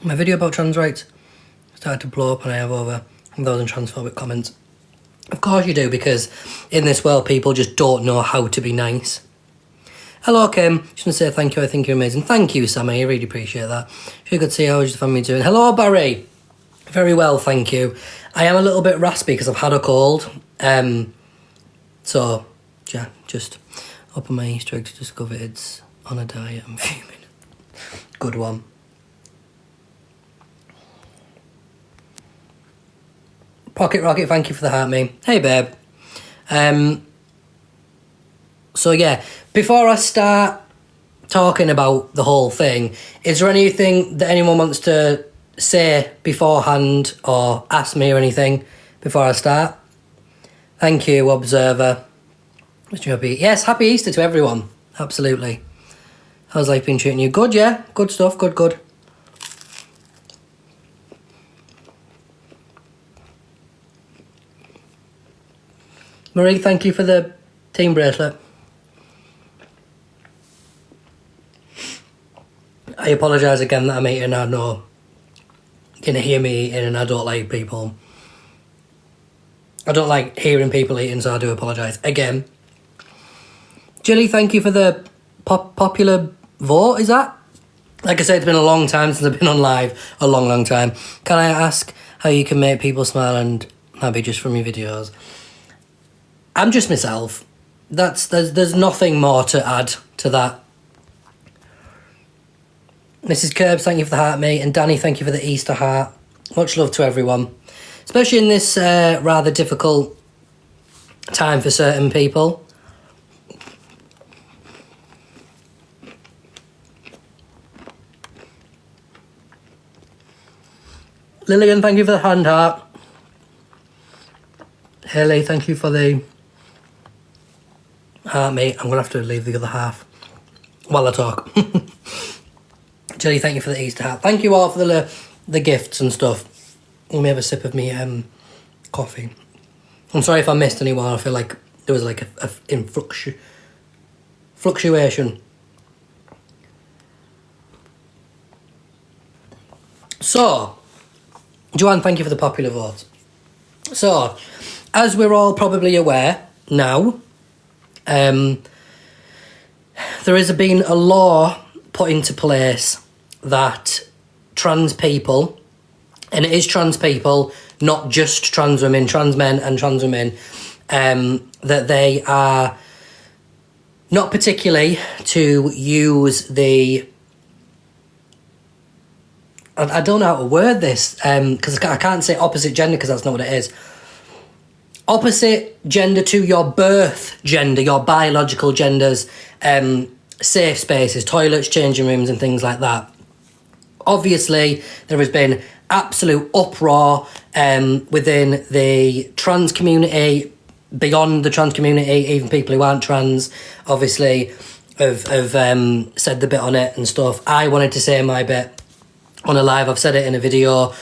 My video about trans rights started to blow up and I have over 1,000 transphobic comments. Of course you do, because in this world people just don't know how to be nice. Hello Kim, just want to say thank you, I think you're amazing. Thank you Sammy, I really appreciate that. If you could see how your family doing. Hello Barry, very well thank you. I am a little bit raspy because I've had a cold. So yeah, just open my Easter egg to discover it's on a diet. I'm fuming. Good one. Pocket Rocket, thank you for the heart, me. Hey, babe. So, yeah, before I start talking about the whole thing, is there anything that anyone wants to say beforehand or ask me or anything before I start? Thank you, Observer. Yes, happy Easter to everyone. Absolutely. How's life been treating you? Good, yeah? Good stuff, good. Marie, thank you for the team bracelet. I apologise again that I'm eating. I know you can hear me eating and I don't like people. I don't like hearing people eating, so I do apologise again. Jilly, thank you for the popular vote, is that? Like I said, it's been a long time since I've been on live. A long time. Can I ask how you can make people smile and happy just from your videos? I'm just myself. There's nothing more to add to that. Mrs. Curbs, thank you for the heart, mate. And Danny, thank you for the Easter heart. Much love to everyone. Especially in this rather difficult time for certain people. Lillian, thank you for the hand heart. Haley, thank you for the heart, mate. I'm going to have to leave the other half while I talk. Jelly, thank you for the Easter hat. Thank you all for the gifts and stuff. Let me have a sip of me coffee. I'm sorry if I missed anyone. I feel like there was like a fluctuation. So, Joanne, thank you for the popular vote. So, as we're all probably aware now, there has been a law put into place that trans people, and it is trans people, not just trans women, trans men and trans women, that they are not particularly to use the... I don't know how to word this, because I can't say opposite gender because that's not what it is. Opposite gender to your birth gender, your biological genders, safe spaces, toilets, changing rooms and things like that. Obviously, there has been absolute uproar within the trans community, beyond the trans community, even people who aren't trans, obviously, have said the bit on it and stuff. I wanted to say my bit on a live. I've said it in a video.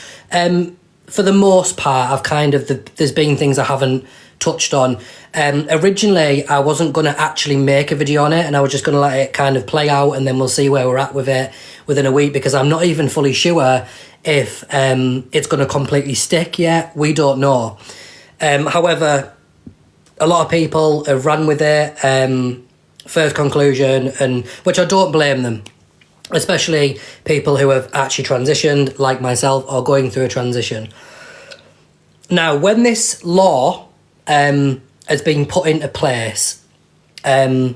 For the most part, there's been things I haven't touched on. Originally, I wasn't going to actually make a video on it, and I was just going to let it kind of play out, and then we'll see where we're at with it within a week, because I'm not even fully sure if it's going to completely stick yet. We don't know. However, a lot of people have run with it, first conclusion, and which I don't blame them. Especially people who have actually transitioned, like myself, or going through a transition. Now, when this law has been put into place, I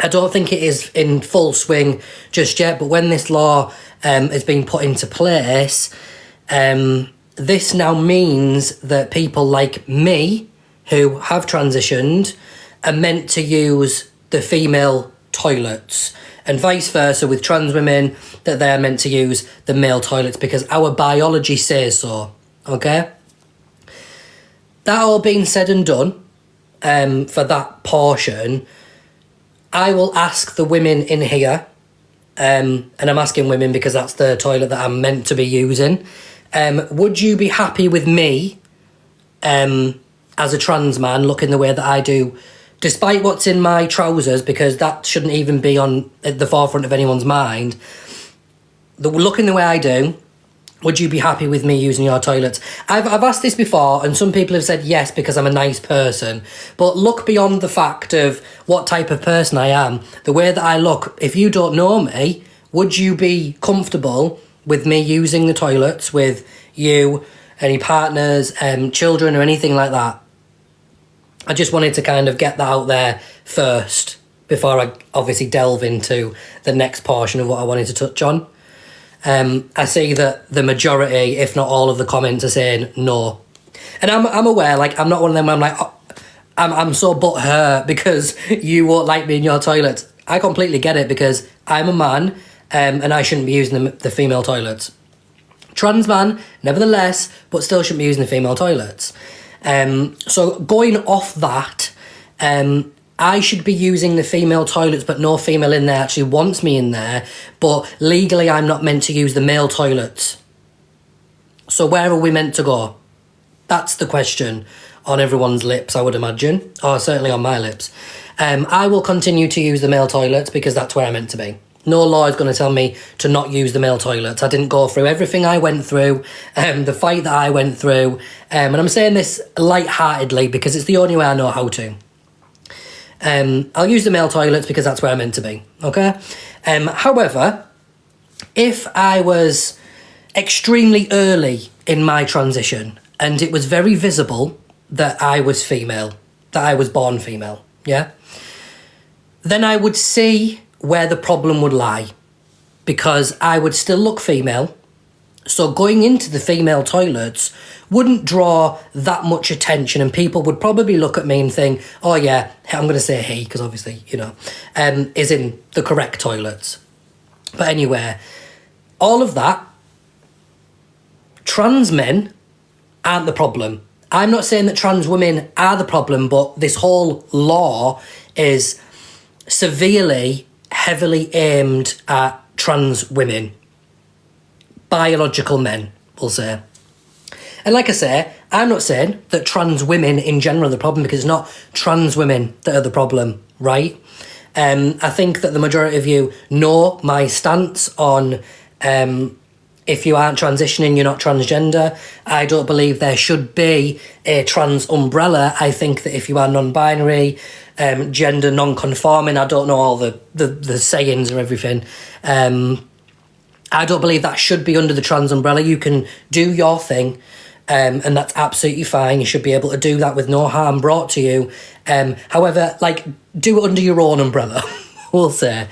don't think it is in full swing just yet, but when this law has been put into place, this now means that people like me, who have transitioned, are meant to use the female toilets, and vice versa with trans women, that they are meant to use the male toilets because our biology says so, okay? That all being said and done, for that portion, I will ask the women in here, and I'm asking women because that's the toilet that I'm meant to be using, would you be happy with me, as a trans man, looking the way that I do, despite what's in my trousers, because that shouldn't even be at the forefront of anyone's mind, looking the way I do, would you be happy with me using your toilets? I've asked this before, and some people have said yes because I'm a nice person. But look beyond the fact of what type of person I am. The way that I look, if you don't know me, would you be comfortable with me using the toilets with you, any partners, children or anything like that? I just wanted to kind of get that out there first before I obviously delve into the next portion of what I wanted to touch on. I see that the majority, if not all of the comments are saying no. And I'm aware, like, I'm not one of them where I'm like, oh, I'm so butthurt because you won't like me in your toilets. I completely get it because I'm a man and I shouldn't be using the female toilets. Trans man, nevertheless, but still shouldn't be using the female toilets. So going off that, I should be using the female toilets, but no female in there actually wants me in there. But legally, I'm not meant to use the male toilets. So where are we meant to go? That's the question on everyone's lips, I would imagine. Or certainly on my lips. I will continue to use the male toilets because that's where I'm meant to be. No law is going to tell me to not use the male toilets. I didn't go through everything I went through, the fight that I went through. And I'm saying this lightheartedly because it's the only way I know how to. I'll use the male toilets because that's where I'm meant to be, okay? However, if I was extremely early in my transition and it was very visible that I was female, that I was born female, yeah? Then I would see where the problem would lie because I would still look female. So going into the female toilets wouldn't draw that much attention and people would probably look at me and think, oh yeah, I'm going to say he, because obviously, you know, is in the correct toilets. But anyway, all of that, trans men aren't the problem. I'm not saying that trans women are the problem, but this whole law is severely, heavily aimed at trans women. Biological men, we'll say. And like I say, I'm not saying that trans women in general are the problem because it's not trans women that are the problem, right? I think that the majority of you know my stance on if you aren't transitioning, you're not transgender. I don't believe there should be a trans umbrella. I think that if you are non-binary, gender non-conforming, I don't know all the sayings or everything, I don't believe that should be under the trans umbrella. You can do your thing, and that's absolutely fine. You should be able to do that with no harm brought to you. However, like, do it under your own umbrella, we'll say.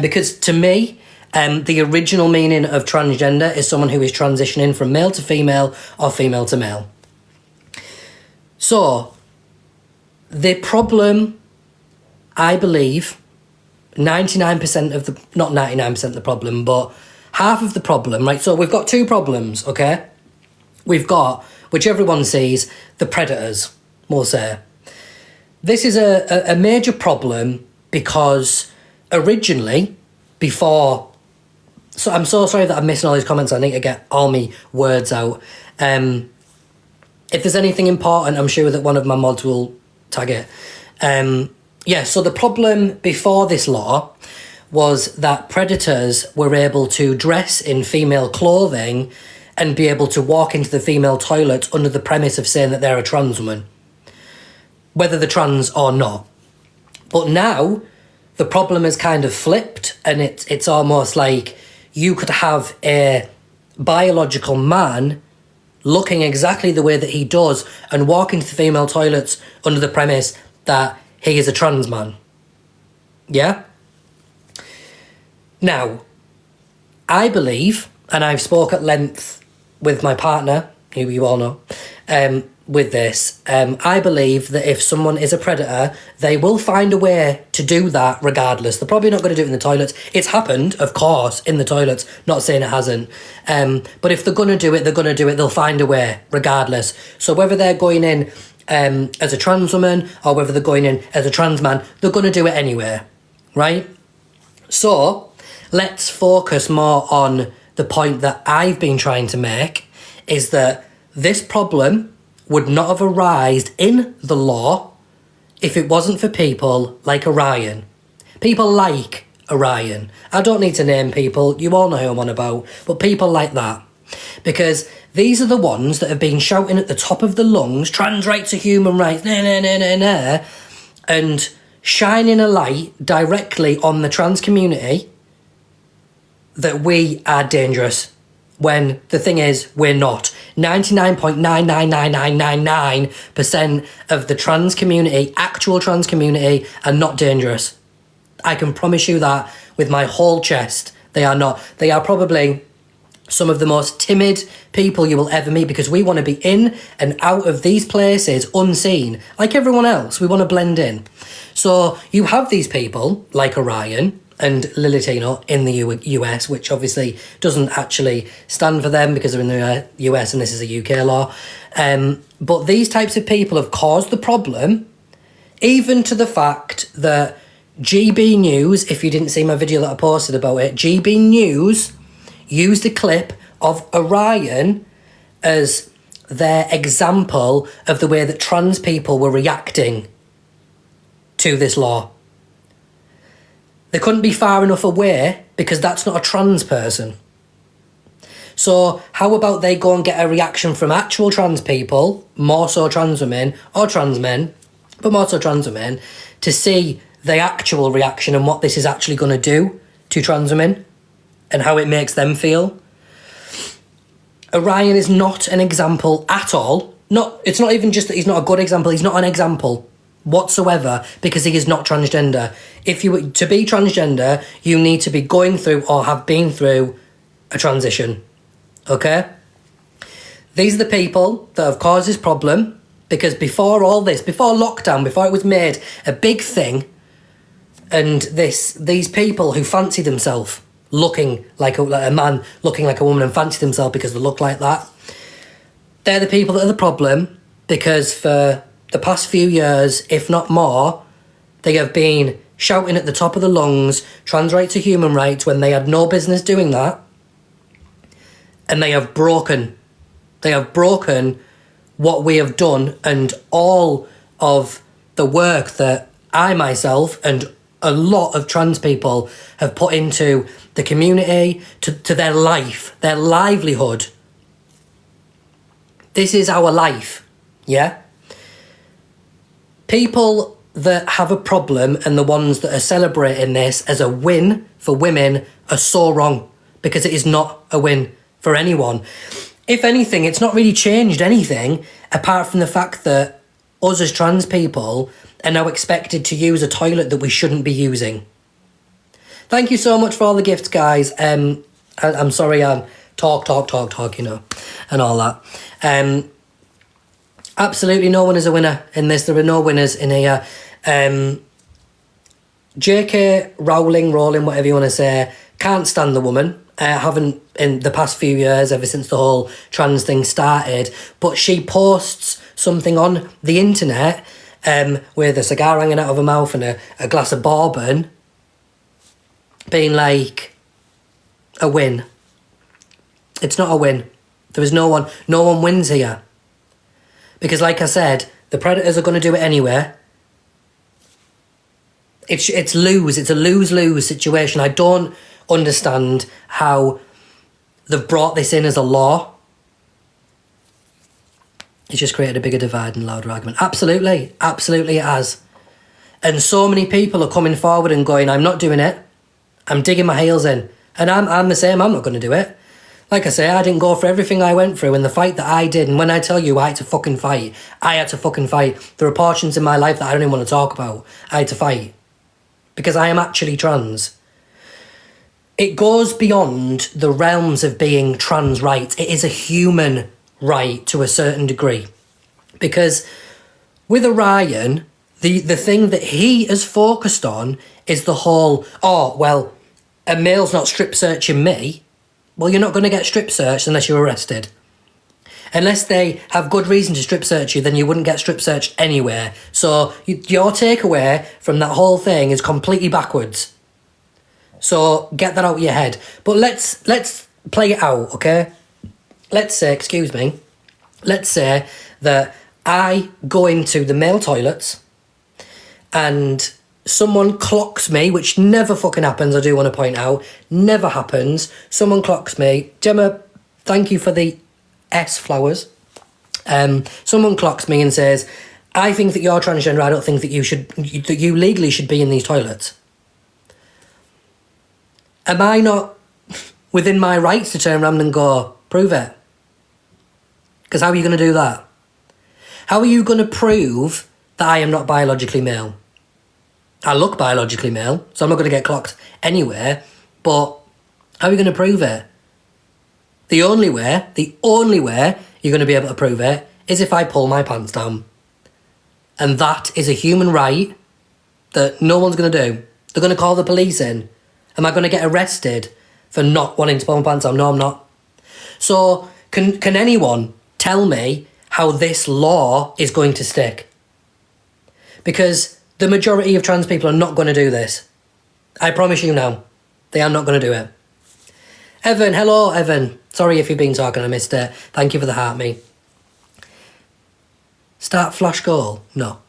Because to me, the original meaning of transgender is someone who is transitioning from male to female or female to male. So, the problem, I believe, 99% of the, not 99% of the problem, but half of the problem, right? So we've got two problems, okay? We've got, which everyone sees, the predators, we'll say. This is a major problem because originally, before... So I'm so sorry that I'm missing all these comments. I need to get all my words out. If there's anything important, I'm sure that one of my mods will tag it. Yeah, so the problem before this law was that predators were able to dress in female clothing and be able to walk into the female toilet under the premise of saying that they're a trans woman, whether they're trans or not. But now the problem has kind of flipped, and it's almost like you could have a biological man looking exactly the way that he does and walk into the female toilets under the premise that he is a trans man. Yeah? Now, I believe, and I've spoke at length with my partner, who you all know, with this, I believe that if someone is a predator, they will find a way to do that regardless. They're probably not going to do it in the toilets. It's happened, of course, in the toilets, not saying it hasn't. But if they're going to do it, they're going to do it. They'll find a way regardless. So whether they're going in as a trans woman or whether they're going in as a trans man, they're going to do it anyway, right? So let's focus more on the point that I've been trying to make, is that this problem would not have arisen in the law if it wasn't for people like Orion. People like Orion. I don't need to name people, you all know who I'm on about, but people like that. Because these are the ones that have been shouting at the top of the lungs, trans rights are human rights, and shining a light directly on the trans community that we are dangerous. When the thing is, we're not. 99.99999% of the trans community, actual trans community, are not dangerous. I can promise you that with my whole chest. They are not. They are probably some of the most timid people you will ever meet, because we want to be in and out of these places unseen. Like everyone else, we want to blend in. So you have these people like Orion and Lilitino in the US, which obviously doesn't actually stand for them because they're in the US and this is a UK law. But these types of people have caused the problem, even to the fact that GB News, if you didn't see my video that I posted about it, GB News used a clip of Orion as their example of the way that trans people were reacting to this law. They couldn't be far enough away because that's not a trans person. So how about they go and get a reaction from actual trans people, more so trans women or trans men, but more so trans women, to see the actual reaction and what this is actually going to do to trans women and how it makes them feel. Orion is not an example at all. It's not even just that he's not a good example, he's not an example whatsoever, because he is not transgender. If you were to be transgender, you need to be going through or have been through a transition. Okay? These are the people that have caused this problem, because before all this, before lockdown, before it was made a big thing, and these people who fancy themselves looking like a man, looking like a woman, and fancy themselves because they look like that, they're the people that are the problem, because for the past few years, if not more, they have been shouting at the top of the lungs, trans rights are human rights, when they had no business doing that. And they have broken what we have done, and all of the work that I myself and a lot of trans people have put into the community, to their life, their livelihood. This is our life, yeah? People that have a problem and the ones that are celebrating this as a win for women are so wrong, because it is not a win for anyone. If anything, it's not really changed anything apart from the fact that us as trans people are now expected to use a toilet that we shouldn't be using. Thank you so much for all the gifts, guys. I'm sorry I'm talk, you know, and all that. Absolutely no one is a winner in this. There are no winners in here. J.K. Rowling, whatever you want to say, can't stand the woman. Haven't in the past few years, ever since the whole trans thing started. But she posts something on the internet with a cigar hanging out of her mouth and a glass of bourbon, being like, a win. It's not a win. There is no one wins here. Because like I said, the predators are going to do it anyway. It's a lose-lose situation. I don't understand how they've brought this in as a law. It's just created a bigger divide and louder argument. Absolutely it has. And so many people are coming forward and going, I'm not doing it. I'm digging my heels in. And I'm the same, I'm not going to do it. Like I say, I didn't go for everything I went through, and the fight that I did, and when I tell you I had to fucking fight, I had to fucking fight. There are portions in my life that I don't even want to talk about. I had to fight. Because I am actually trans. It goes beyond the realms of being trans rights. It is a human right to a certain degree. Because with Orion, the thing that he has focused on is the whole, oh, well, a male's not strip searching me. Well, you're not going to get strip searched unless you're arrested. Unless they have good reason to strip search you, then you wouldn't get strip searched anywhere. So your takeaway from that whole thing is completely backwards. So get that out of your head. But let's play it out, okay? Let's say that I go into the male toilets and someone clocks me, which never fucking happens, I do want to point out. Never happens. Someone clocks me. Gemma, thank you for the S flowers. Someone clocks me and says, I think that you're transgender. I don't think that you legally should be in these toilets. Am I not within my rights to turn around and go, prove it? Because how are you going to do that? How are you going to prove that I am not biologically male? I look biologically male, so I'm not going to get clocked anywhere, but how are you going to prove it? The only way you're going to be able to prove it is if I pull my pants down. And that is a human right that no one's going to do. They're going to call the police in. Am I going to get arrested for not wanting to pull my pants down? No, I'm not. So can anyone tell me how this law is going to stick? Because the majority of trans people are not going to do this. I promise you now. They are not going to do it. Evan, hello, Evan. Sorry if you've been talking, I missed it. Thank you for the heart, me. Start flash goal? No.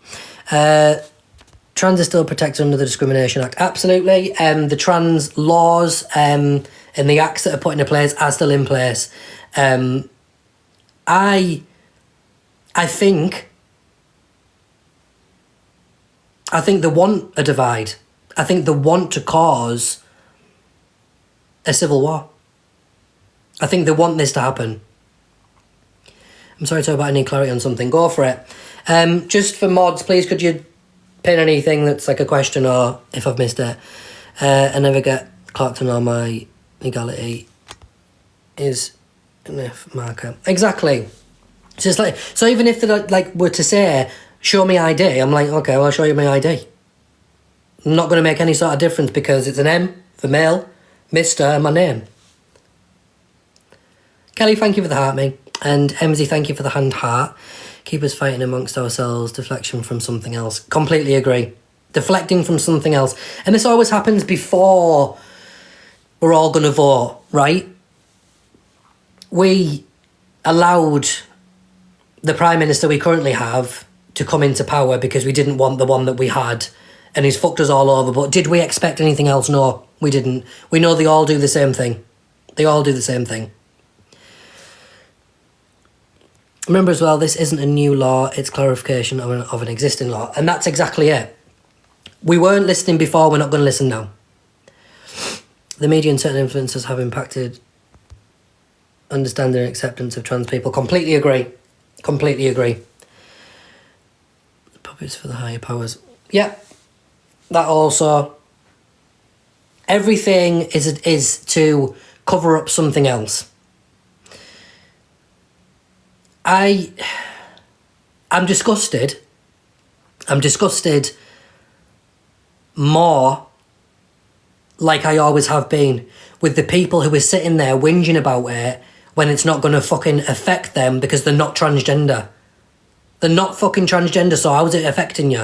Trans are still protected under the Discrimination Act. Absolutely. The trans laws and the acts that are put into place are still in place. I think they want a divide. I think they want to cause a civil war. I think they want this to happen. I'm sorry to talk about any clarity on something. Go for it. Just for mods, please could you pin anything that's like a question or if I've missed it. I never get clocked on all my legality is an F marker. Exactly. It's just like, so even if they like were to say, show me ID, I'm like, okay, well, I'll show you my ID. I'm not going to make any sort of difference because it's an M for male, Mr. and my name. Kelly, thank you for the heart, mate. And Emsy, thank you for the hand heart. Keep us fighting amongst ourselves, deflection from something else. Completely agree. Deflecting from something else. And this always happens before we're all going to vote, right? We allowed the Prime Minister we currently have to come into power because we didn't want the one that we had, and he's fucked us all over. But did we expect anything else? No, we didn't. We know they all do the same thing. They all do the same thing. Remember as well, this isn't a new law, it's clarification of an existing law. And that's exactly it. We weren't listening before, we're not going to listen now. The media and certain influencers have impacted understanding and acceptance of trans people. Completely agree. Completely agree. Puppets for the higher powers. Yeah. That also. Everything is to cover up something else. I'm disgusted. I'm disgusted more, like I always have been, with the people who are sitting there whinging about it when it's not going to fucking affect them because they're not transgender. They're not fucking transgender, so how's it affecting you?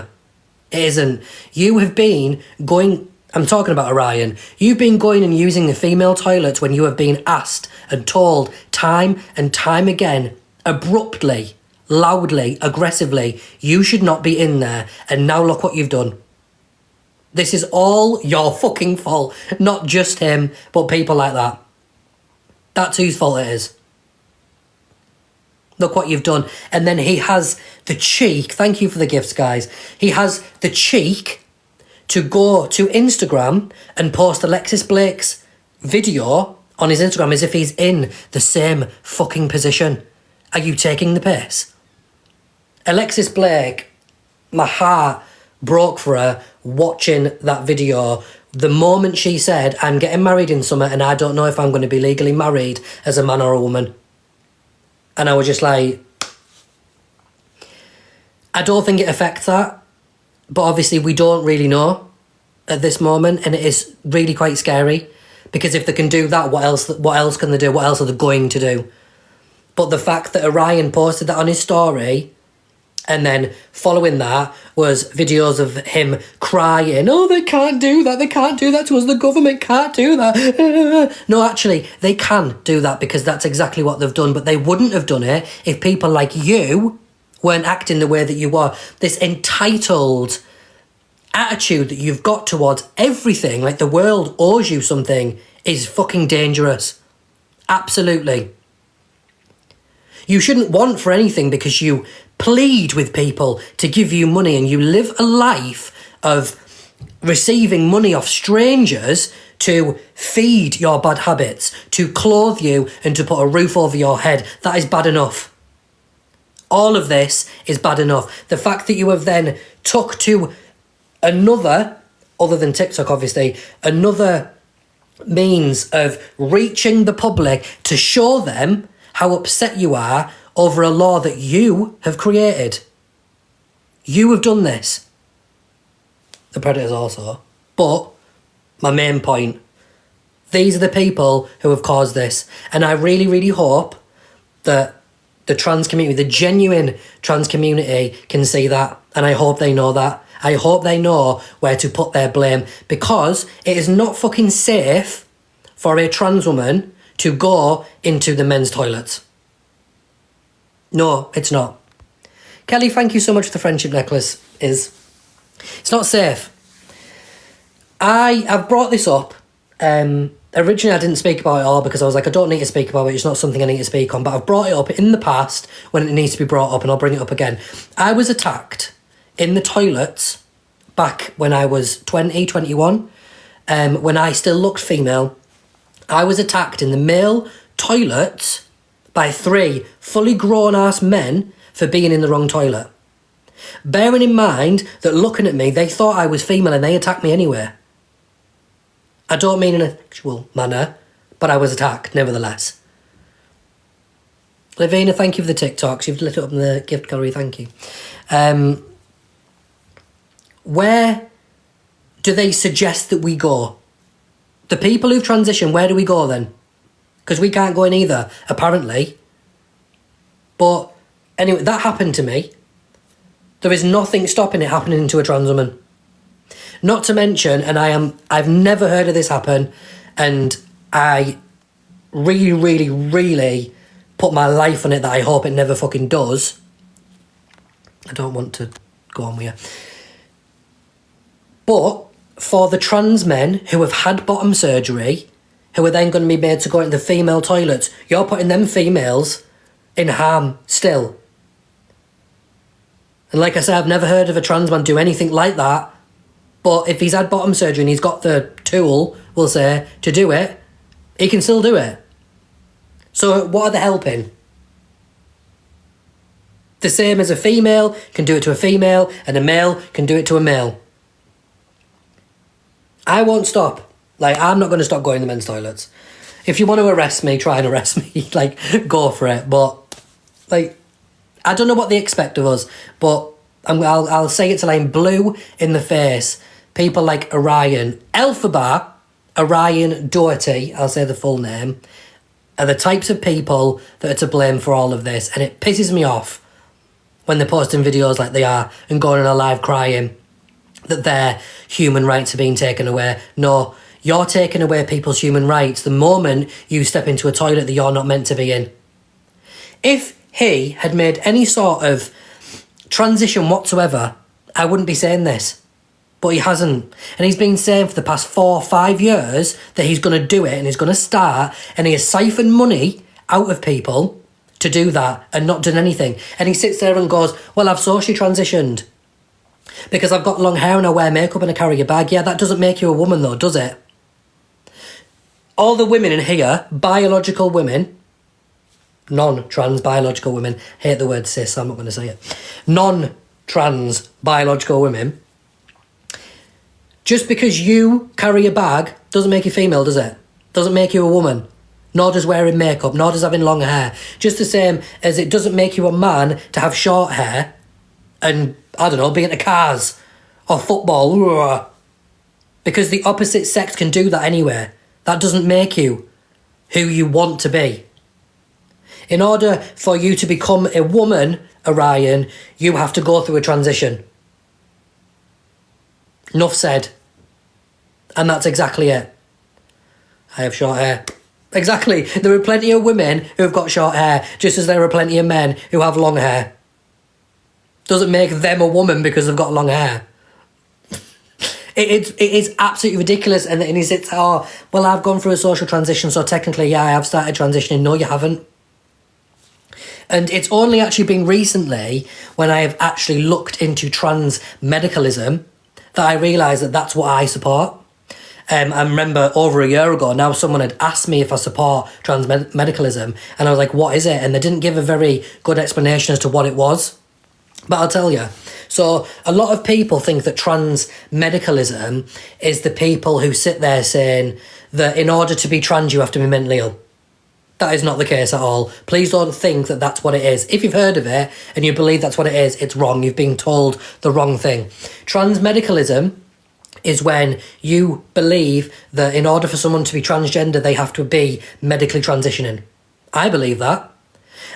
It isn't. You have been going... I'm talking about Orion. You've been going and using the female toilets when you have been asked and told time and time again, abruptly, loudly, aggressively, you should not be in there, and now look what you've done. This is all your fucking fault. Not just him, but people like that. That's whose fault it is. Look what you've done. And then he has the cheek, thank you for the gifts, guys. He has the cheek to go to Instagram and post Alexis Blake's video on his Instagram as if he's in the same fucking position. Are you taking the piss? Alexis Blake, my heart broke for her watching that video. The moment she said, I'm getting married in summer and I don't know if I'm going to be legally married as a man or a woman. And I was just like, I don't think it affects that. But obviously we don't really know at this moment. And it is really quite scary. Because if they can do that, what else can they do? What else are they going to do? But the fact that Orion posted that on his story, and then following that was videos of him crying, oh, they can't do that to us, the government can't do that. No, actually, they can do that because that's exactly what they've done, but they wouldn't have done it if people like you weren't acting the way that you were. This entitled attitude that you've got towards everything, like the world owes you something, is fucking dangerous. Absolutely. You shouldn't want for anything because you plead with people to give you money, and you live a life of receiving money off strangers to feed your bad habits, to clothe you, and to put a roof over your head. That is bad enough. All of this is bad enough. The fact that you have then took to another, other than TikTok obviously, another means of reaching the public to show them how upset you are over a law that you have created. You have done this. The Predators also. But my main point, these are the people who have caused this. And I really, really hope that the trans community, the genuine trans community, can see that. And I hope they know that. I hope they know where to put their blame, because it is not fucking safe for a trans woman to go into the men's toilets. No, it's not. Kelly, thank you so much for the friendship necklace. It's not safe. I've brought this up. Originally, I didn't speak about it all because I was like, I don't need to speak about it. It's not something I need to speak on. But I've brought it up in the past when it needs to be brought up, and I'll bring it up again. I was attacked in the toilets back when I was 20, 21, when I still looked female. I was attacked in the male toilets by 3 fully grown-ass men for being in the wrong toilet. Bearing in mind that looking at me, they thought I was female and they attacked me anyway. I don't mean in a sexual manner, but I was attacked nevertheless. Lavina, thank you for the TikToks. You've lit it up in the gift gallery, thank you. Where do they suggest that we go? The people who've transitioned, where do we go then? Because we can't go in either, apparently. But anyway, that happened to me. There is nothing stopping it happening to a trans woman. Not to mention, and I've never heard of this happen, and I really, really, really put my life on it that I hope it never fucking does. I don't want to go on with you. But for the trans men who have had bottom surgery, who are then going to be made to go into the female toilets, you're putting them females in harm still. And like I said, I've never heard of a trans man do anything like that. But if he's had bottom surgery and he's got the tool, we'll say, to do it, he can still do it. So what are they helping? The same as a female can do it to a female, and a male can do it to a male. I won't stop. Like, I'm not going to stop going to the men's toilets. If you want to arrest me, try and arrest me. Like, go for it. But, like, I don't know what they expect of us, but I'll say it till I'm blue in the face. People like Orion, Elphaba, Orion Doherty, I'll say the full name, are the types of people that are to blame for all of this. And it pisses me off when they're posting videos like they are and going on a live crying that their human rights are being taken away. No, you're taking away people's human rights the moment you step into a toilet that you're not meant to be in. If he had made any sort of transition whatsoever, I wouldn't be saying this. But he hasn't. And he's been saying for the past 4 or 5 years that he's going to do it and he's going to start, and he has siphoned money out of people to do that and not done anything. And he sits there and goes, well, I've socially transitioned because I've got long hair and I wear makeup and I carry a bag. Yeah, that doesn't make you a woman though, does it? All the women in here, biological women, non-trans biological women, hate the word cis, so I'm not going to say it. Non-trans biological women, just because you carry a bag doesn't make you female, does it? Doesn't make you a woman. Nor does wearing makeup, nor does having long hair. Just the same as it doesn't make you a man to have short hair and, I don't know, be into cars or football. Because the opposite sex can do that anyway. That doesn't make you who you want to be. In order for you to become a woman, Orion, you have to go through a transition. Enough said. And that's exactly it. I have short hair. Exactly. There are plenty of women who have got short hair, just as there are plenty of men who have long hair. Doesn't make them a woman because they've got long hair. It is absolutely ridiculous. And he says, oh, well, I've gone through a social transition, so technically, yeah, I have started transitioning. No, you haven't. And it's only actually been recently when I have actually looked into trans medicalism that I realised that that's what I support. I remember over a year ago now someone had asked me if I support trans medicalism, and I was like, what is it? And they didn't give a very good explanation as to what it was. But I'll tell you. So a lot of people think that trans medicalism is the people who sit there saying that in order to be trans you have to be mentally ill. That is not the case at all. Please don't think that that's what it is. If you've heard of it and you believe that's what it is, it's wrong. You've been told the wrong thing. Trans medicalism is when you believe that in order for someone to be transgender, they have to be medically transitioning. I believe that.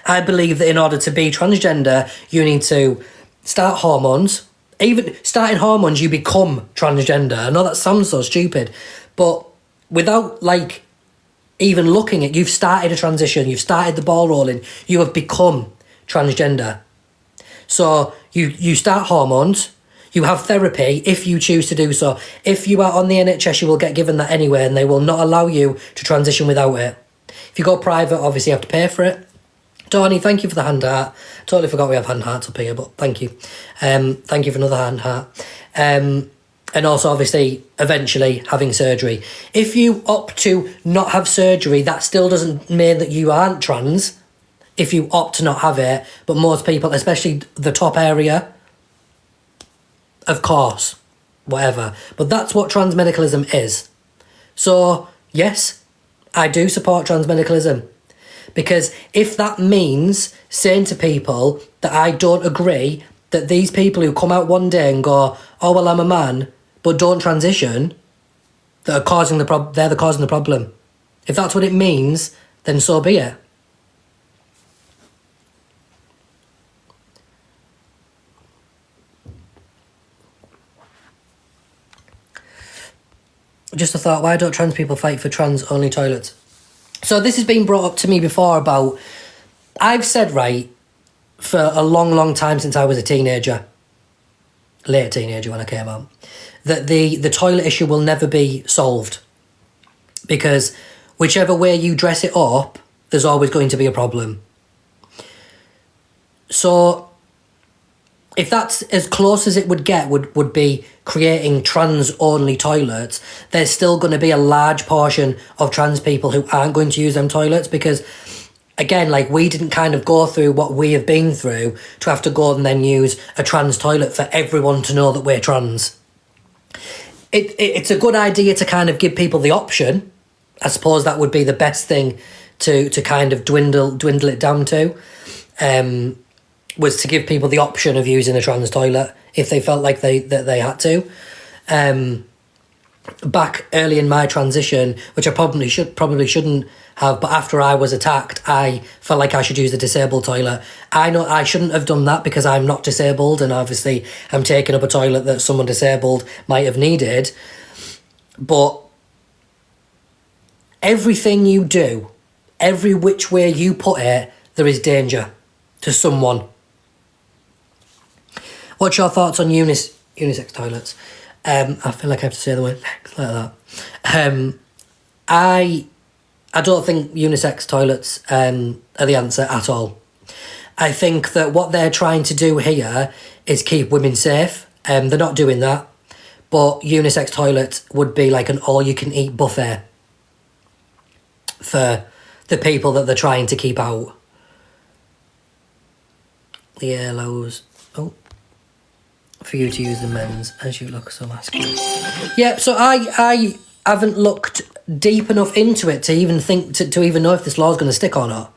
I believe that in order to be transgender, you need to start hormones. Even starting hormones, you become transgender. I know that sounds so stupid, but without, like, even looking at, you've started a transition, you've started the ball rolling, you have become transgender. So you start hormones, you have therapy if you choose to do so. If you are on the NHS, you will get given that anyway, and they will not allow you to transition without it. If you go private, obviously you have to pay for it. Tony, thank you for the hand heart. Totally forgot we have hand hearts up here, but thank you. Thank you for another hand heart. And also, obviously, eventually having surgery. If you opt to not have surgery, that still doesn't mean that you aren't trans. If you opt to not have it, but most people, especially the top area, of course, whatever. But that's what trans medicalism is. So, yes, I do support trans medicalism. Because if that means saying to people that I don't agree that these people who come out one day and go, oh, well, I'm a man, but don't transition, that are causing they're causing the problem. If that's what it means, then so be it. Just a thought, why don't trans people fight for trans-only toilets? So this has been brought up to me before about... I've said, right, for a long, long time since I was a teenager, late teenager when I came out, that the toilet issue will never be solved. Because whichever way you dress it up, there's always going to be a problem. So... if that's as close as it would get, would be creating trans-only toilets, there's still going to be a large portion of trans people who aren't going to use them toilets because, again, like, we didn't kind of go through what we have been through to have to go and then use a trans toilet for everyone to know that we're trans. It's a good idea to kind of give people the option. I suppose that would be the best thing to kind of dwindle it down to. Was to give people the option of using a trans toilet if they felt like they had to. Back early in my transition, which I probably shouldn't have, but after I was attacked, I felt like I should use the disabled toilet. I know I shouldn't have done that because I'm not disabled, and obviously I'm taking up a toilet that someone disabled might have needed. But everything you do, every which way you put it, there is danger to someone. What's your thoughts on unisex toilets? I feel like I have to say the word next like that. I don't think unisex toilets are the answer at all. I think that what they're trying to do here is keep women safe. They're not doing that. But unisex toilets would be like an all-you-can-eat buffet for the people that they're trying to keep out. The yellows. Oh. For you to use the men's as you look so masculine. Yeah, so I haven't looked deep enough into it to even think to even know if this law is going to stick or not.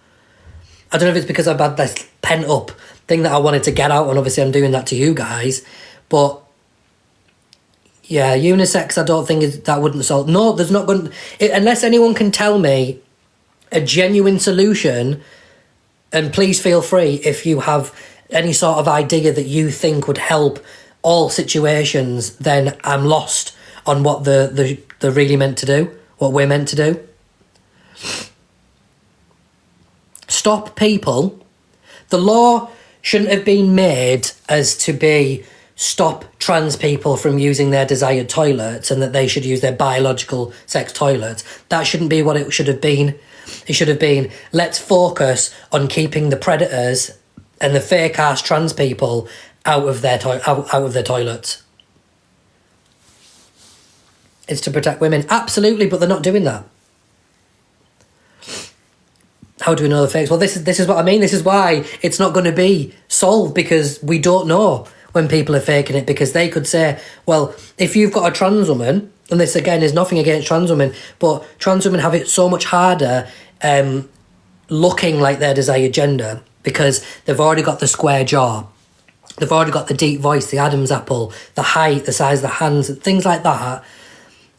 I don't know if it's because I've had this pent up thing that I wanted to get out, and obviously I'm doing that to you guys. But yeah, unisex, I don't think that wouldn't solve. No, there's not going unless anyone can tell me a genuine solution. And please feel free if you have any sort of idea that you think would help all situations, then I'm lost on what they're really meant to do, what we're meant to do. Stop people. The law shouldn't have been made as to be stop trans people from using their desired toilets and that they should use their biological sex toilets. That shouldn't be what it should have been. It should have been, let's focus on keeping the predators and the fake ass trans people out of their toilets. It's to protect women. Absolutely, but they're not doing that. How do we know the fakes? Well, this is what I mean. This is why it's not going to be solved, because we don't know when people are faking it, because they could say, well, if you've got a trans woman, and this again is nothing against trans women, but trans women have it so much harder looking like their desired gender, because they've already got the square jaw, they've already got the deep voice, the Adam's apple, the height, the size of the hands, things like that.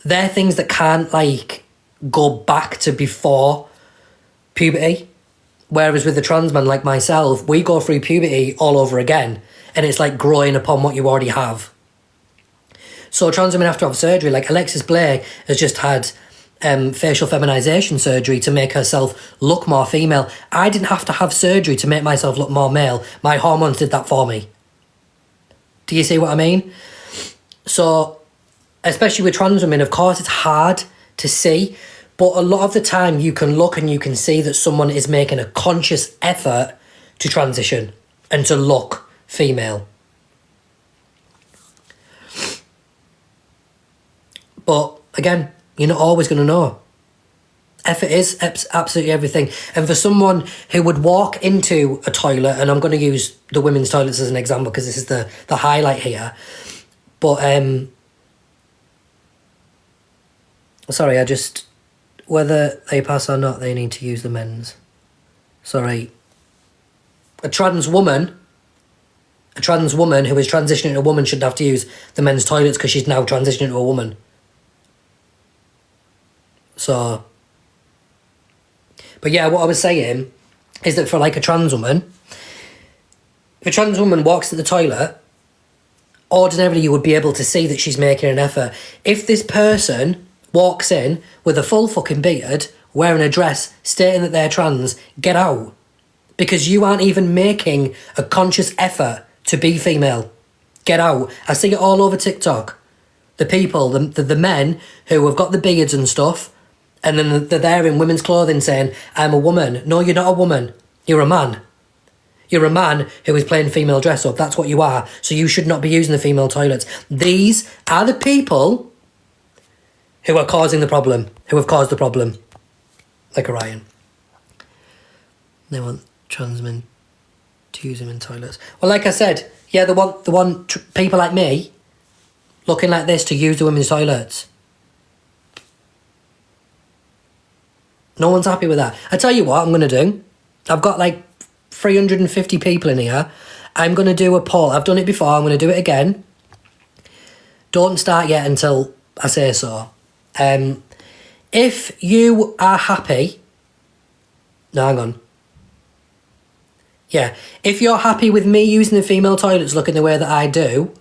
They're things that can't like go back to before puberty. Whereas with the trans man like myself, we go through puberty all over again, and it's like growing upon what you already have. So trans women have to have surgery. Like Alexis Blake has just had facial feminization surgery to make herself look more female. I didn't have to have surgery to make myself look more male. My hormones did that for me. Do you see what I mean? So, especially with trans women, of course, it's hard to see, but a lot of the time you can look and you can see that someone is making a conscious effort to transition and to look female. But again, you're not always going to know. Effort is absolutely everything. And for someone who would walk into a toilet, and I'm going to use the women's toilets as an example because this is the highlight here. But, sorry, whether they pass or not, they need to use the men's. Sorry. A trans woman who is transitioning to a woman shouldn't have to use the men's toilets because she's now transitioning to a woman. So, but yeah, what I was saying is that for like a trans woman, if a trans woman walks to the toilet, ordinarily you would be able to see that she's making an effort. If this person walks in with a full fucking beard, wearing a dress, stating that they're trans, get out. Because you aren't even making a conscious effort to be female. Get out. I see it all over TikTok. The people, the men who have got the beards and stuff, and then they're there in women's clothing saying, I'm a woman. No, you're not a woman. You're a man. You're a man who is playing female dress up. That's what you are. So you should not be using the female toilets. These are the people who are causing the problem, who have caused the problem. Like Orion. They want trans men to use them in toilets. Well, like I said, yeah, they want people like me looking like this to use the women's toilets. No one's happy with that. I tell you what I'm going to do. I've got like 350 people in here. I'm going to do a poll. I've done it before. I'm going to do it again. Don't start yet until I say so. If you are happy... No, hang on. Yeah. If you're happy with me using the female toilets looking the way that I do,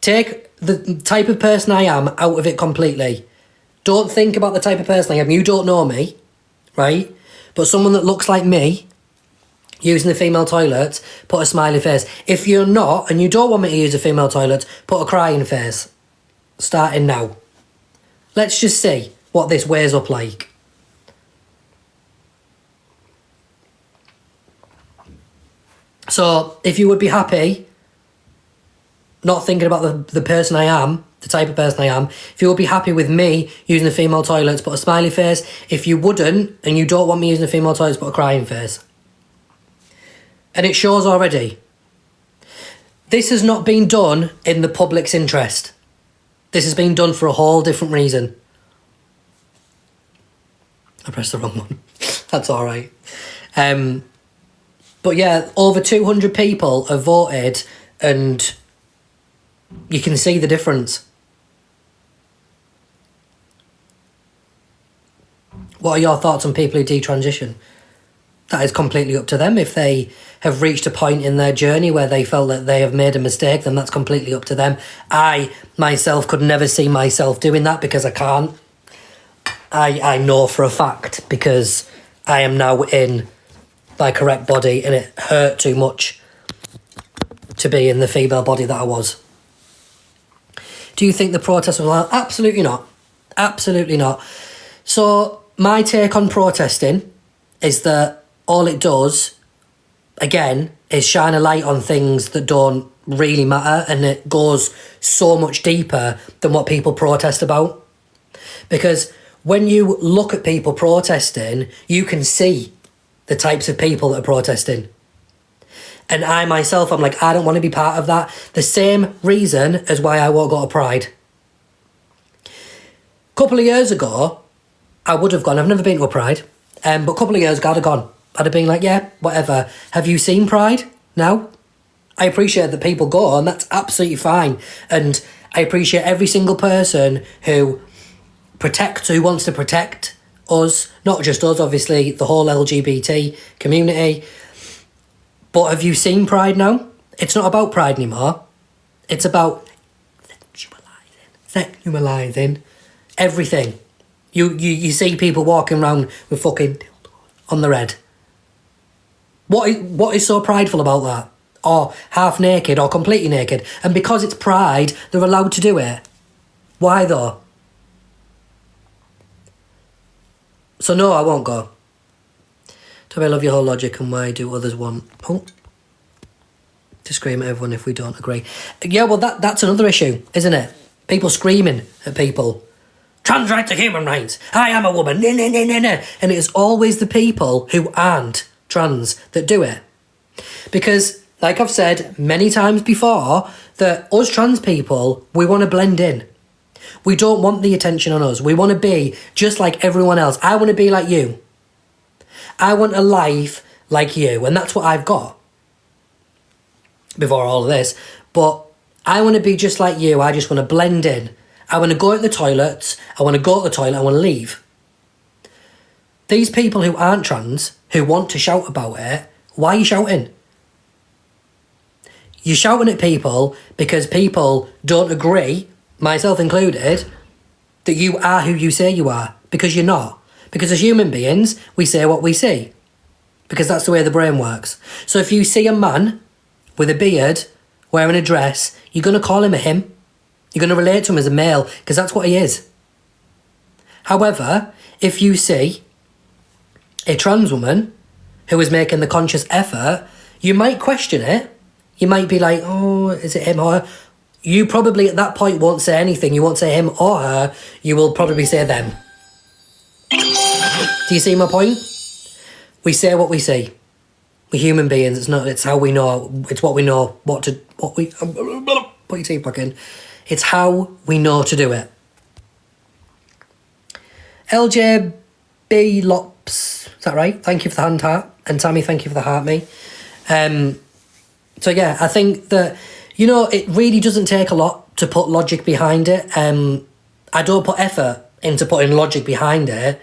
take the type of person I am out of it completely. Don't think about the type of person I am. You don't know me, right? But someone that looks like me, using the female toilets, put a smiley face. If you're not, and you don't want me to use a female toilet, put a crying face. Starting now. Let's just see what this weighs up like. So, if you would be happy, not thinking about the person I am, the type of person I am, if you would be happy with me using the female toilets, put a smiley face. If you wouldn't, and you don't want me using the female toilets, put a crying face. And it shows already. This has not been done in the public's interest. This has been done for a whole different reason. I pressed the wrong one. That's all right. But yeah, over 200 people have voted, and you can see the difference. What are your thoughts on people who detransition? That is completely up to them. If they have reached a point in their journey where they felt that they have made a mistake, then that's completely up to them. I, myself, could never see myself doing that because I can't. I know for a fact because I am now in my correct body and it hurt too much to be in the female body that I was. Do you think the protests were loud? Absolutely not. Absolutely not. So my take on protesting is that all it does, again, is shine a light on things that don't really matter, and it goes so much deeper than what people protest about. Because when you look at people protesting, you can see the types of people that are protesting. And I myself, I'm like, I don't want to be part of that. The same reason as why I won't go to Pride. A couple of years ago, I would have gone. I've never been to a Pride. But a couple of years ago, I'd have gone. I'd have been like, yeah, whatever. Have you seen Pride? No? I appreciate that people go, and that's absolutely fine. And I appreciate every single person who wants to protect us. Not just us, obviously, the whole LGBT community. But have you seen Pride now? It's not about Pride anymore. It's about sexualising everything. You see people walking around with fucking on their head. What is so prideful about that? Or half naked or completely naked. And because it's Pride, they're allowed to do it. Why though? So no, I won't go. Toby, I love your whole logic and why do others want... Oh. To scream at everyone if we don't agree. Yeah, well, that's another issue, isn't it? People screaming at people. Trans rights are human rights. I am a woman. Nah, nah, nah, nah, nah. And it's always the people who aren't trans that do it. Because, like I've said many times before, that us trans people, we want to blend in. We don't want the attention on us. We want to be just like everyone else. I want to be like you. I want a life like you, and that's what I've got before all of this. But I want to be just like you. I just want to blend in. I want to go to the toilets. I want to go to the toilet. I want to leave. These people who aren't trans, who want to shout about it, why are you shouting? You're shouting at people because people don't agree, myself included, that you are who you say you are, because you're not. Because as human beings, we say what we see. Because that's the way the brain works. So if you see a man with a beard, wearing a dress, you're going to call him a him. You're going to relate to him as a male, because that's what he is. However, if you see a trans woman who is making the conscious effort, you might question it. You might be like, oh, is it him or her? You probably at that point won't say anything. You won't say him or her. You will probably say them. Do you see my point? We say what we see. We're human beings. It's how we know. It's what we know. Put your teeth back in. It's how we know to do it. LJB Lops. Is that right? Thank you for the hand heart. And Tammy, thank you for the heart me. So yeah, I think that, it really doesn't take a lot to put logic behind it. I don't put effort into putting logic behind it.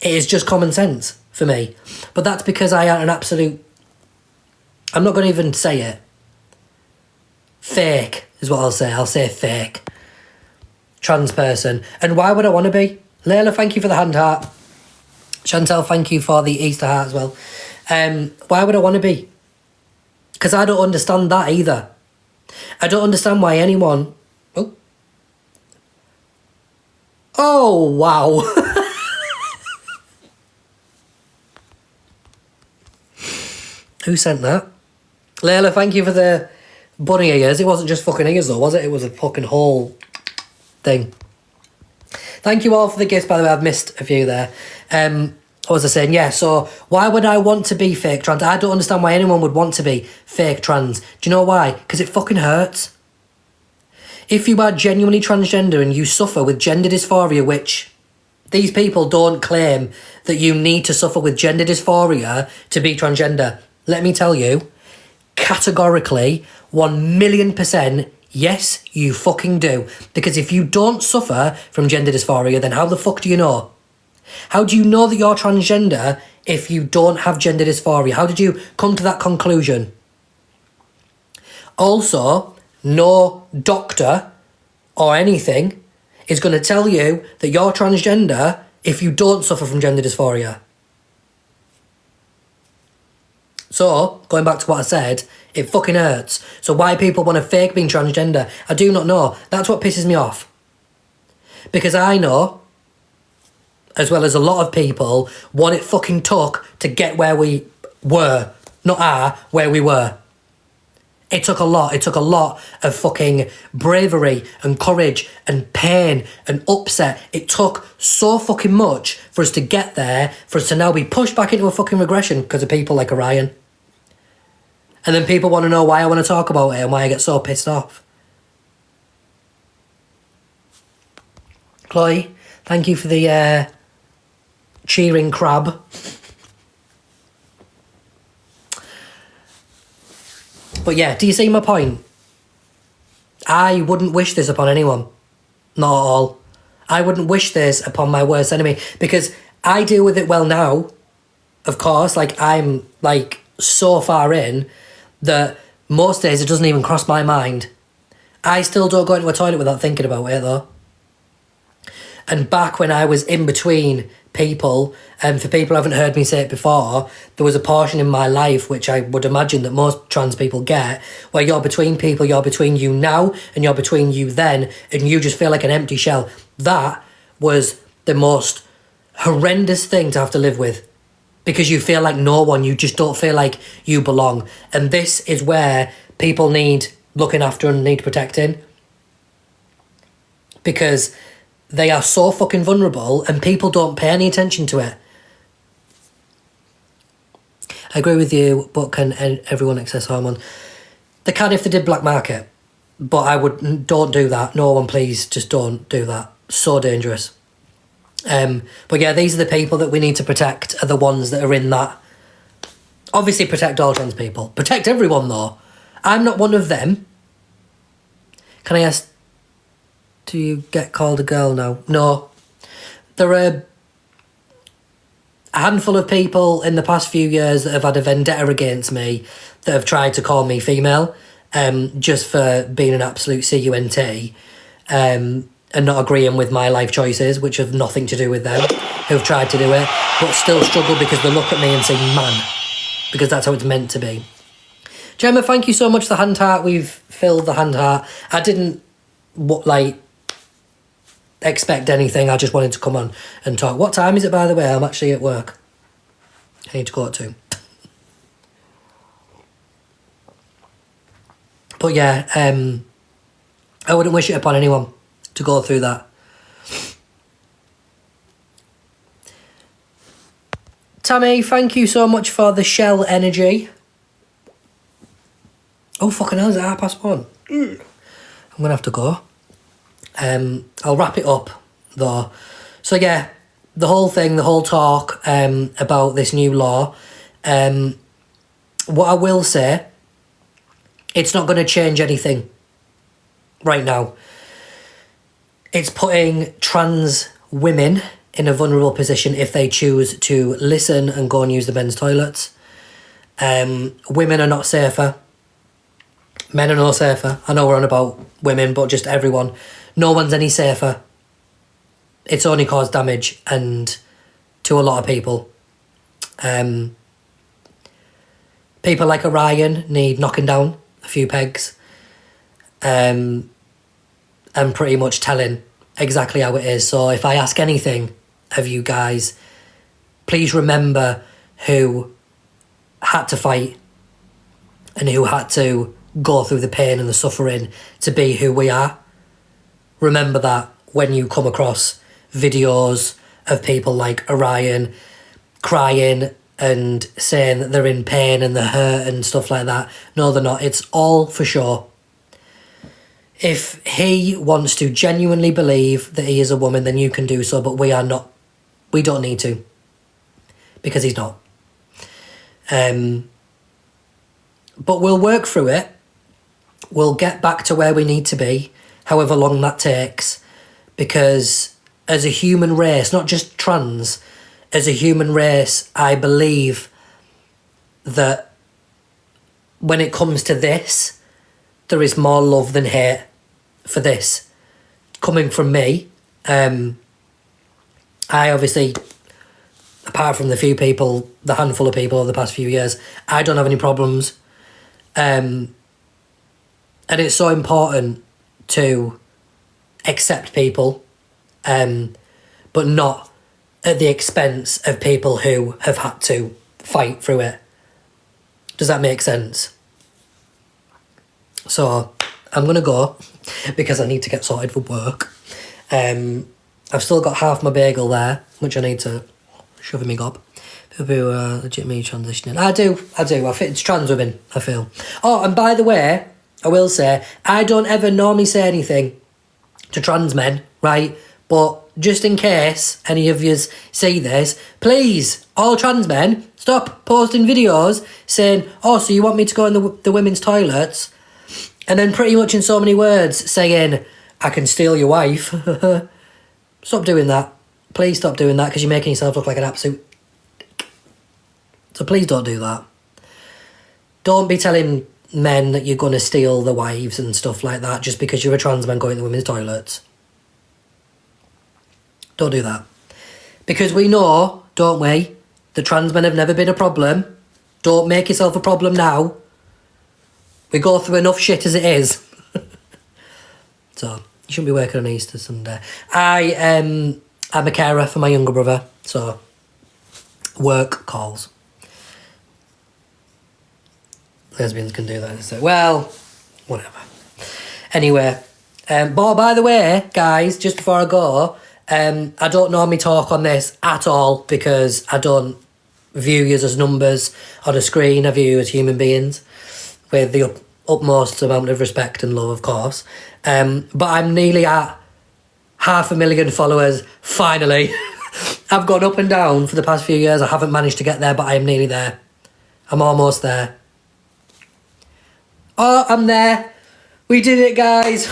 It is just common sense for me. But that's because I am an absolute... I'm not going to even say it. Fake is what I'll say. I'll say fake. Trans person. And why would I want to be? Layla, thank you for the hand heart. Chantel, thank you for the Easter heart as well. Why would I want to be? Because I don't understand that either. I don't understand why anyone... Oh, wow. Who sent that? Layla, thank you for the bunny ears. It wasn't just fucking ears though, was it? It was a fucking whole thing. Thank you all for the gifts, by the way. I've missed a few there. What was I saying? Yeah, so why would I want to be fake trans? I don't understand why anyone would want to be fake trans. Do you know why? Because it fucking hurts. If you are genuinely transgender and you suffer with gender dysphoria, which these people don't claim that you need to suffer with gender dysphoria to be transgender. Let me tell you, categorically, 1,000,000%, yes, you fucking do. Because if you don't suffer from gender dysphoria, then how the fuck do you know? How do you know that you're transgender if you don't have gender dysphoria? How did you come to that conclusion? Also, no doctor or anything is going to tell you that you're transgender if you don't suffer from gender dysphoria. So, going back to what I said, it fucking hurts. So why people want to fake being transgender, I do not know. That's what pisses me off. Because I know as well as a lot of people, what it fucking took to get where we were, not are, where we were. It took a lot. It took a lot of fucking bravery and courage and pain and upset. It took so fucking much for us to get there, for us to now be pushed back into a fucking regression because of people like Orion. And then people want to know why I want to talk about it and why I get so pissed off. Chloe, thank you for the cheering crab. But yeah, do you see my point? I wouldn't wish this upon anyone. Not at all. I wouldn't wish this upon my worst enemy because I deal with it well now. Of course, like I'm like so far in that most days it doesn't even cross my mind. I still don't go into a toilet without thinking about it though. And back when I was in between people, and for people who haven't heard me say it before, there was a portion in my life which I would imagine that most trans people get, where you're between people, you're between you now and you're between you then, and you just feel like an empty shell. That was the most horrendous thing to have to live with, because you feel like no one, you just don't feel like you belong. And this is where people need looking after and need protecting, because they are so fucking vulnerable and people don't pay any attention to it. I agree with you, but can everyone access hormone? They can if they did black market, but don't do that. No one, please, just don't do that. So dangerous. But yeah, these are the people that we need to protect, are the ones that are in that. Obviously protect all trans people. Protect everyone though. I'm not one of them. Can I ask, do you get called a girl now? No. There are a handful of people in the past few years that have had a vendetta against me that have tried to call me female, just for being an absolute cunt, and not agreeing with my life choices, which have nothing to do with them, who've tried to do it, but still struggle because they look at me and say, man, because that's how it's meant to be. Gemma, thank you so much for the hand heart. We've filled the hand heart. I didn't, expect anything. I just wanted to come on and talk. What time is it, by the way? I'm actually at work. I need to go at 2. But yeah, I wouldn't wish it upon anyone to go through that. Tammy, thank you so much for the shell energy. Oh, fucking hell, is it 1:30? I'm going to have to go. I'll wrap it up, though. So, yeah, the whole thing, the whole talk about this new law, what I will say, it's not going to change anything right now. It's putting trans women in a vulnerable position if they choose to listen and go and use the men's toilets. Women are not safer. Men are no safer. I know we're on about women, but just everyone. No one's any safer. It's only caused damage, and to a lot of people. People like Orion need knocking down a few pegs, and pretty much telling exactly how it is. So if I ask anything of you guys, please remember who had to fight and who had to go through the pain and the suffering to be who we are. Remember that when you come across videos of people like Orion crying and saying that they're in pain and they're hurt and stuff like that. No, they're not. It's all for sure. If he wants to genuinely believe that he is a woman, then you can do so, but we are not. We don't need to. Because he's not. But we'll work through it. We'll get back to where we need to be, however long that takes, because as a human race, not just trans, as a human race, I believe that when it comes to this, there is more love than hate for this. Coming from me, I obviously, apart from the few people, the handful of people over the past few years, I don't have any problems. And it's so important to accept people, but not at the expense of people who have had to fight through it. Does that make sense? So I'm going to go because I need to get sorted for work. I've still got half my bagel there, which I need to shove in my gob. People who are legitimately transitioning. I do. It's trans women, I feel. Oh, and by the way, I will say, I don't ever normally say anything to trans men, right? But just in case any of you see this, please, all trans men, stop posting videos saying, oh, so you want me to go in the women's toilets? And then pretty much in so many words saying, I can steal your wife. Stop doing that. Please stop doing that because you're making yourself look like an absolute... So please don't do that. Don't be telling men that you're going to steal the wives and stuff like that just because you're a trans man going to women's toilets. Don't do that. Because we know, don't we, that trans men have never been a problem. Don't make yourself a problem now. We go through enough shit as it is. So, you shouldn't be working on Easter Sunday. I'm a carer for my younger brother, so work calls. Lesbians can do that. So, well, whatever. Anyway, but by the way, guys, just before I go, I don't normally talk on this at all because I don't view you as numbers on a screen. I view you as human beings with the utmost amount of respect and love, of course. But I'm nearly at 500,000 followers, finally. I've gone up and down for the past few years. I haven't managed to get there, but I am nearly there. I'm almost there. Oh, I'm there. We did it, guys.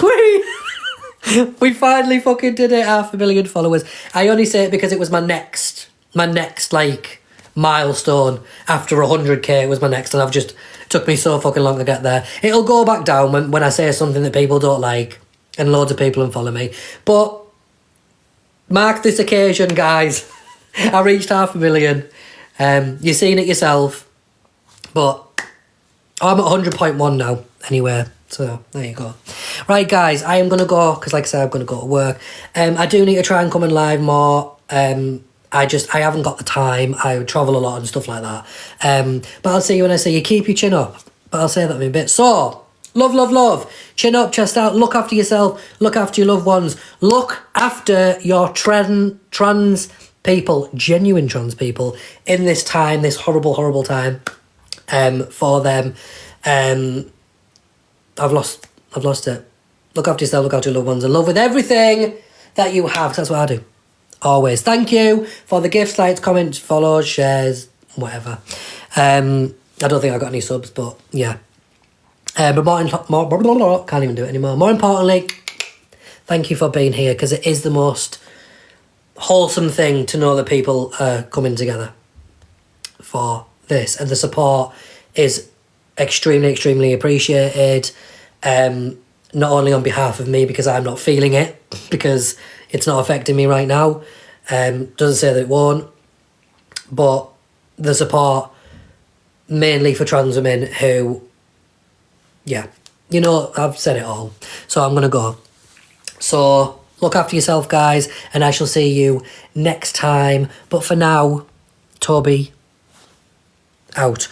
We finally fucking did it. 500,000 followers. I only say it because it was my next like milestone. After 100k, it was my next, and it took me so fucking long to get there. It'll go back down when I say something that people don't like, and loads of people unfollow me. But mark this occasion, guys. I reached 500,000. You've seen it yourself, but I'm at 100.1 now, anyway. So, there you go. Right, guys, I am going to go, because like I said, I'm going to go to work. I do need to try and come in live more. I haven't got the time. I travel a lot and stuff like that. But I'll see you when I see you. Keep your chin up. But I'll say that in a bit. So, love, love, love. Chin up, chest out. Look after yourself. Look after your loved ones. Look after your trans people, genuine trans people, in this time, this horrible, horrible time. For them. I've lost it. Look after yourself, look after your loved ones, and love with everything that you have. That's what I do. Always. Thank you for the gifts, likes, comments, follows, shares, whatever. I don't think I got any subs, but yeah. But can't even do it anymore. More importantly, thank you for being here, because it is the most wholesome thing to know that people are coming together for this, and the support is extremely, extremely appreciated. Not only on behalf of me, because I'm not feeling it, because it's not affecting me right now. Doesn't say that it won't, but the support mainly for trans women who, yeah, you know, I've said it all. So I'm gonna go. So look after yourself, guys, and I shall see you next time. But for now, Toby out.